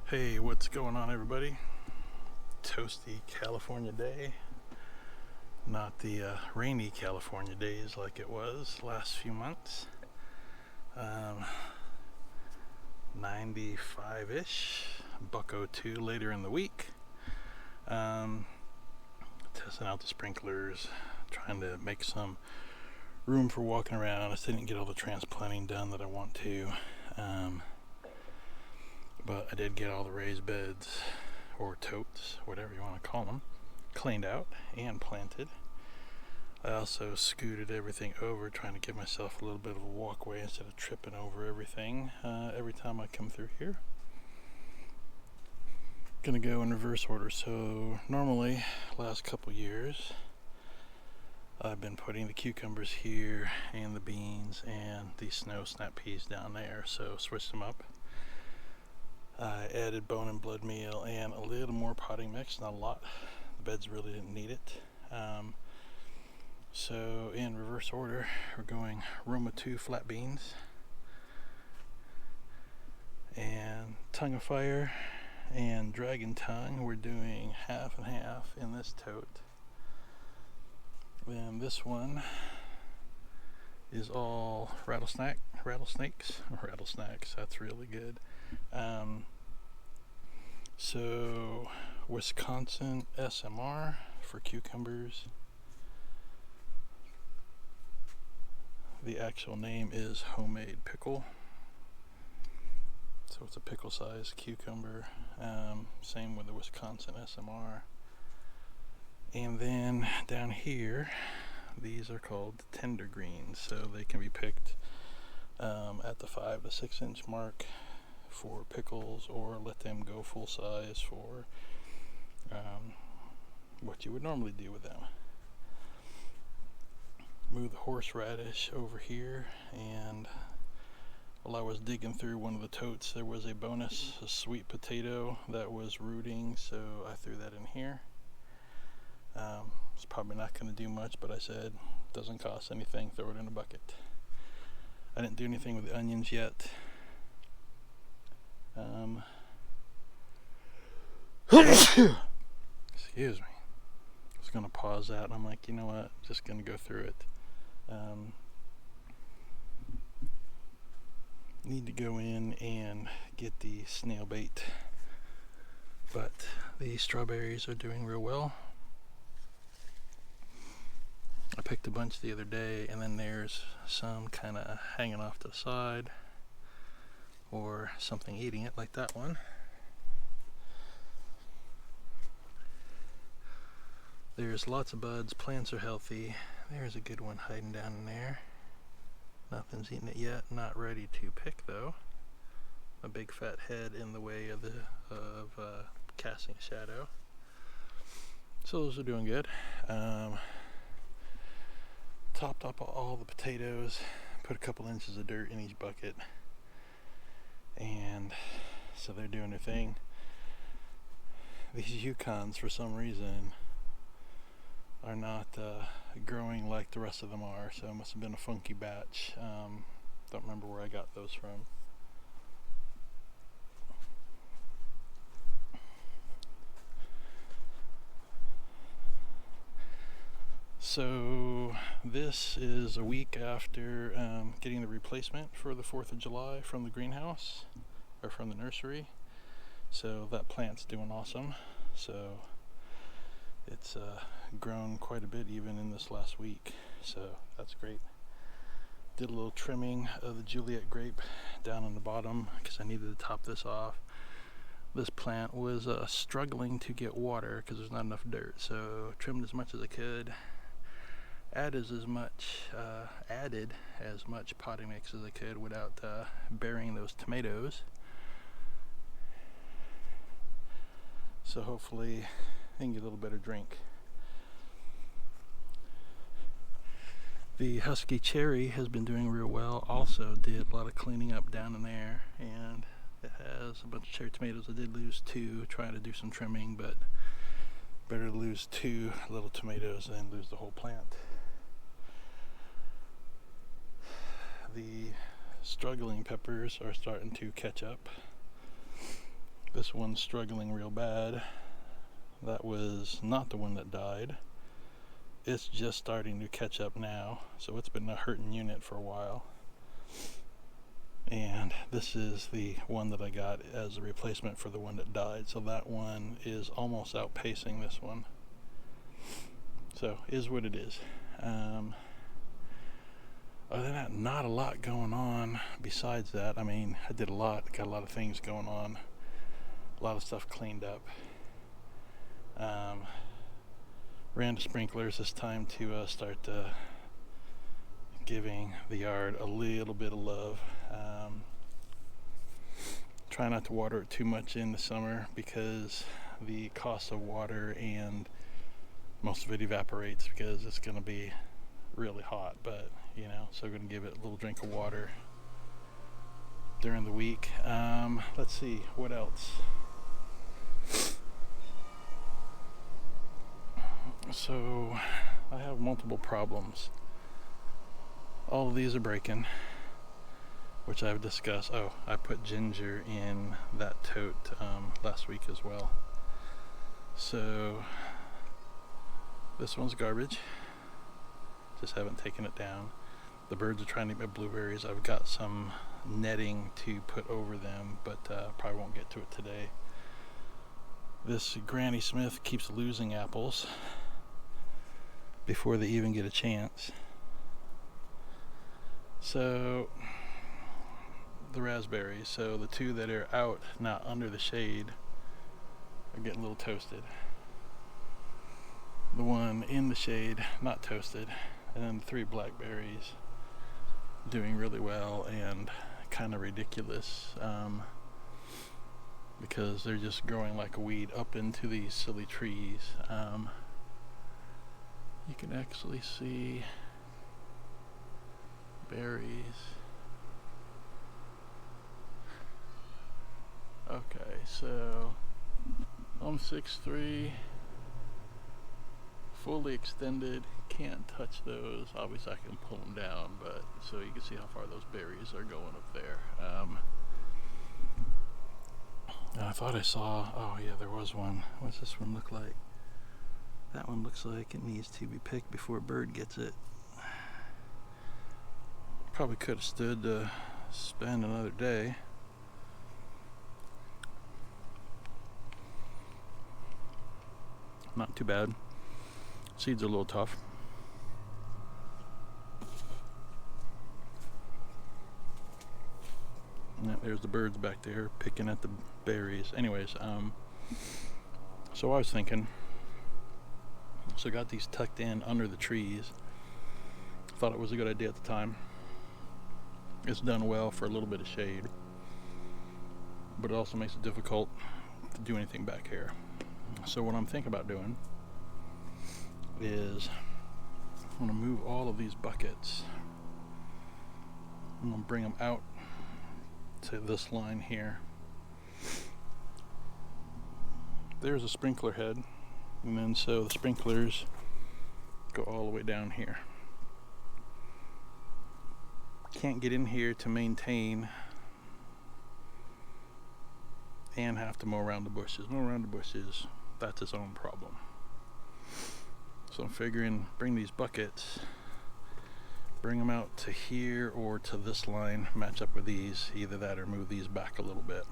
Hey, what's going on, everybody? Toasty California day. Not the rainy California days like it was last few months. 95-ish, $1.02 later in the week. Testing out the sprinklers, trying to make some room for walking around. I still didn't get all the transplanting done that I want to. But I did get all the raised beds, or totes, whatever you want to call them, cleaned out and planted. I also scooted everything over, trying to give myself a little bit of a walkway instead of tripping over everything every time I come through here. Gonna go in reverse order. So normally, last couple years, I've been putting the cucumbers here and the beans and the snow snap peas down there, so switched them up. I added bone and blood meal and a little more potting mix, not a lot. The beds really didn't need it. So in reverse order, we're going Roma 2 flat beans and tongue of fire and dragon tongue. We're doing half and half in this tote. Then this one is all rattlesnakes. That's really good. So Wisconsin SMR for cucumbers. The actual name is homemade pickle. So it's a pickle size cucumber. Same with the Wisconsin SMR. And then down here, these are called tender greens. So they can be picked at the 5 to 6 inch mark for pickles, or let them go full size for what you would normally do with them. Move the horseradish over here, and while I was digging through one of the totes, there was a bonus, a sweet potato that was rooting, so I threw that in here. It's probably not going to do much, but I said, doesn't cost anything, throw it in a bucket. I didn't do anything with the onions yet. Excuse me. I was going to pause that, and I'm like, you know what, I'm just going to go through it. Need to go in and get the snail bait, but the strawberries are doing real well. I picked a bunch the other day, and then there's some kind of hanging off to the side, or something eating it, like that one. There's lots of buds, plants are healthy. There's a good one hiding down in there. Nothing's eaten it yet, not ready to pick though. A big fat head in the way of casting a shadow. So those are doing good. Topped up all the potatoes, put a couple inches of dirt in each bucket, and so they're doing their thing. These Yukons, for some reason, are not growing like the rest of them are, so it must have been a funky batch. Don't remember where I got those from. So this is a week after getting the replacement for the 4th of July from the greenhouse, or from the nursery. So that plant's doing awesome. So it's grown quite a bit even in this last week, so that's great. Did a little trimming of the Juliet grape down on the bottom because I needed to top this off. This plant was struggling to get water because there's not enough dirt, so trimmed as much as I could. Added as much potting mix as I could without burying those tomatoes. So hopefully I can get a little better drink. The Husky Cherry has been doing real well. Also did a lot of cleaning up down in there, and it has a bunch of cherry tomatoes. I did lose 2 trying to do some trimming, but better to lose 2 little tomatoes than lose the whole plant. The struggling peppers are starting to catch up. This one's struggling real bad. That was not the one that died. It's just starting to catch up now, so it's been a hurting unit for a while. And this is the one that I got as a replacement for the one that died, so that one is almost outpacing this one. So is what it is. Other than that, not a lot going on besides that. I mean, I did a lot, got a lot of things going on, a lot of stuff cleaned up. Ran the sprinklers this time to start giving the yard a little bit of love. Try not to water it too much in the summer because the cost of water and most of it evaporates because it's going to be really hot, but you know, so we're going to give it a little drink of water during the week. Let's see, what else? So I have multiple problems. All of these are breaking, which I've discussed. Oh, I put ginger in that tote last week as well. So this one's garbage. Just haven't taken it down. The birds are trying to eat my blueberries. I've got some netting to put over them, but probably won't get to it today. This Granny Smith keeps losing apples before they even get a chance. So the raspberries, so the two that are out, not under the shade, are getting a little toasted. The one in the shade, not toasted. And then the 3 blackberries doing really well and kind of ridiculous because they're just growing like a weed up into these silly trees. You can actually see berries. Okay, so I'm 6'3", fully extended, can't touch those. Obviously I can pull them down, but so you can see how far those berries are going up there. I thought I saw, oh yeah, there was one. What's this one look like? That one looks like it needs to be picked before a bird gets it. Probably could have stood to spend another day. Not too bad. Seeds are a little tough. And there's the birds back there picking at the berries. Anyways, so I was thinking, so I got these tucked in under the trees. Thought it was a good idea at the time. It's done well for a little bit of shade, but it also makes it difficult to do anything back here. So what I'm thinking about doing is I'm going to move all of these buckets. I'm going to bring them out to this line here. There's a sprinkler head, and then so the sprinklers go all the way down here. Can't get in here to maintain and have to mow around the bushes. Mow around the bushes, that's its own problem. So I'm figuring bring these buckets, bring them out to here or to this line, match up with these, either that or move these back a little bit.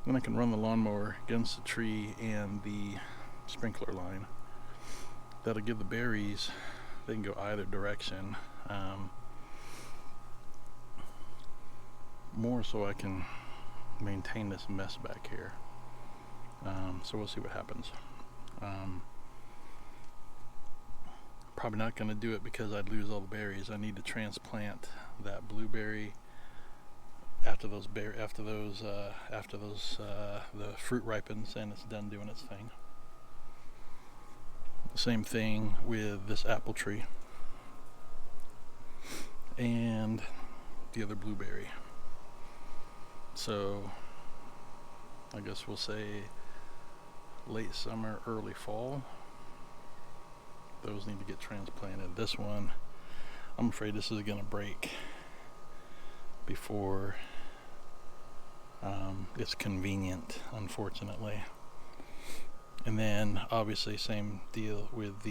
Then I can run the lawnmower against the tree and the sprinkler line. That'll give the berries, they can go either direction. More so I can maintain this mess back here. So we'll see what happens. Probably not going to do it because I'd lose all the berries. I need to transplant that blueberry after the fruit ripens and it's done doing its thing. Same thing with this apple tree and the other blueberry. So I guess we'll say late summer, early fall. Those need to get transplanted. This one, I'm afraid this is going to break before It's convenient, unfortunately. And then obviously same deal with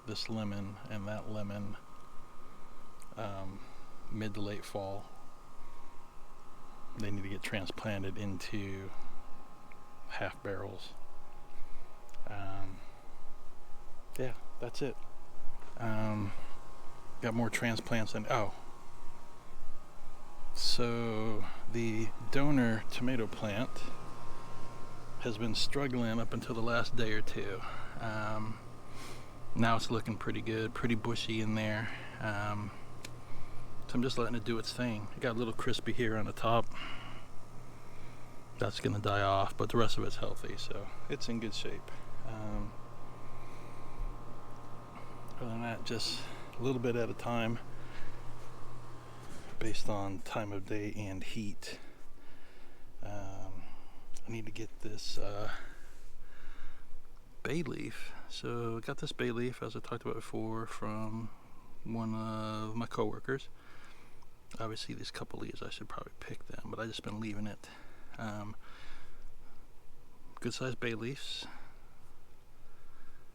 this lemon and that lemon. Mid to late fall, they need to get transplanted into half barrels. Yeah, that's it. Got more transplants and so the donor tomato plant has been struggling up until the last day or two. Now it's looking pretty good, pretty bushy in there. So I'm just letting it do its thing. It got a little crispy here on the top. That's gonna die off, but the rest of it's healthy, so it's in good shape. Other than that, just a little bit at a time, based on time of day and heat. I need to get this bay leaf. So I got this bay leaf, as I talked about before, from one of my coworkers. Obviously these couple leaves, I should probably pick them, but I just been leaving it. Good sized bay leaves,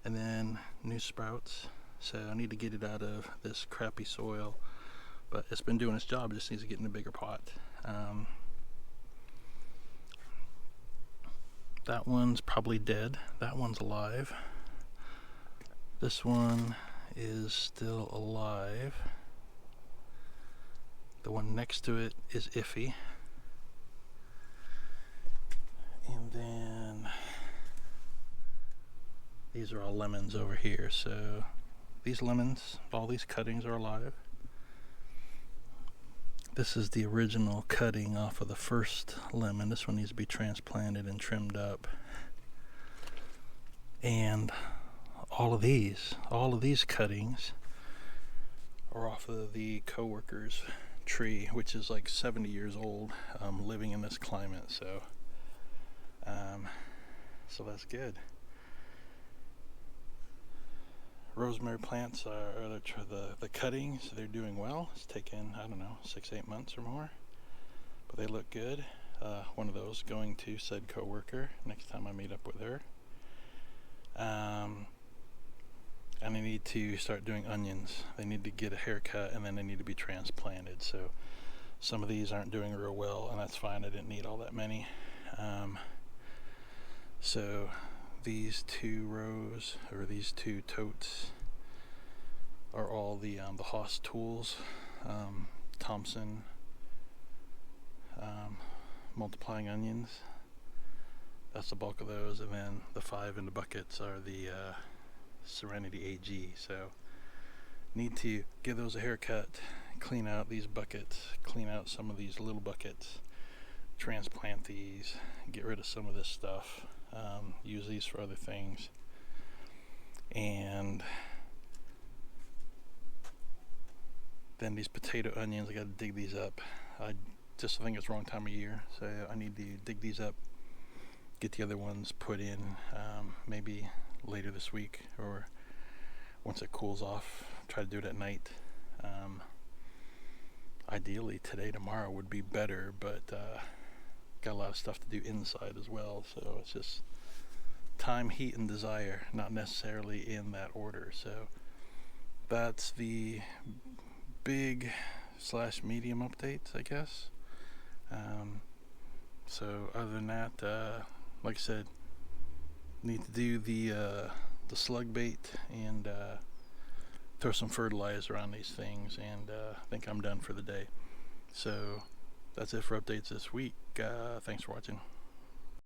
and then new sprouts. So I need to get it out of this crappy soil, but it's been doing its job. It just needs to get in a bigger pot. That one's probably dead. That one's alive. This one is still alive. The one next to it is iffy. And then these are all lemons over here. So these lemons, all these cuttings are alive. This is the original cutting off of the first lemon. This one needs to be transplanted and trimmed up. And all of these cuttings are off of the coworker's tree, which is like 70 years old, living in this climate. So that's good. Rosemary plants are the cuttings, they're doing well. It's taken, I don't know, 6-8 months or more, but they look good. One of those going to said coworker next time I meet up with her. And I need to start doing onions. They need to get a haircut, and then they need to be transplanted. So some of these aren't doing real well, and that's fine. I didn't need all that many. So these two rows, or these two totes, are all the Haas tools, Thompson multiplying onions. That's the bulk of those, and then the 5 in the buckets are the Serenity AG. So need to give those a haircut, clean out these buckets, clean out some of these little buckets, transplant these, get rid of some of this stuff, use these for other things. And then these potato onions, I got to dig these up. I think it's wrong time of year, so I need to dig these up, get the other ones put in, maybe later this week, or once it cools off. Try to do it at night. Ideally today, tomorrow would be better, but got a lot of stuff to do inside as well, so it's just time, heat, and desire, not necessarily in that order. So that's the big / medium updates, I guess. So other than that, like I said, need to do the slug bait and throw some fertilizer on these things, and I think I'm done for the day. So that's it for updates this week. Thanks for watching.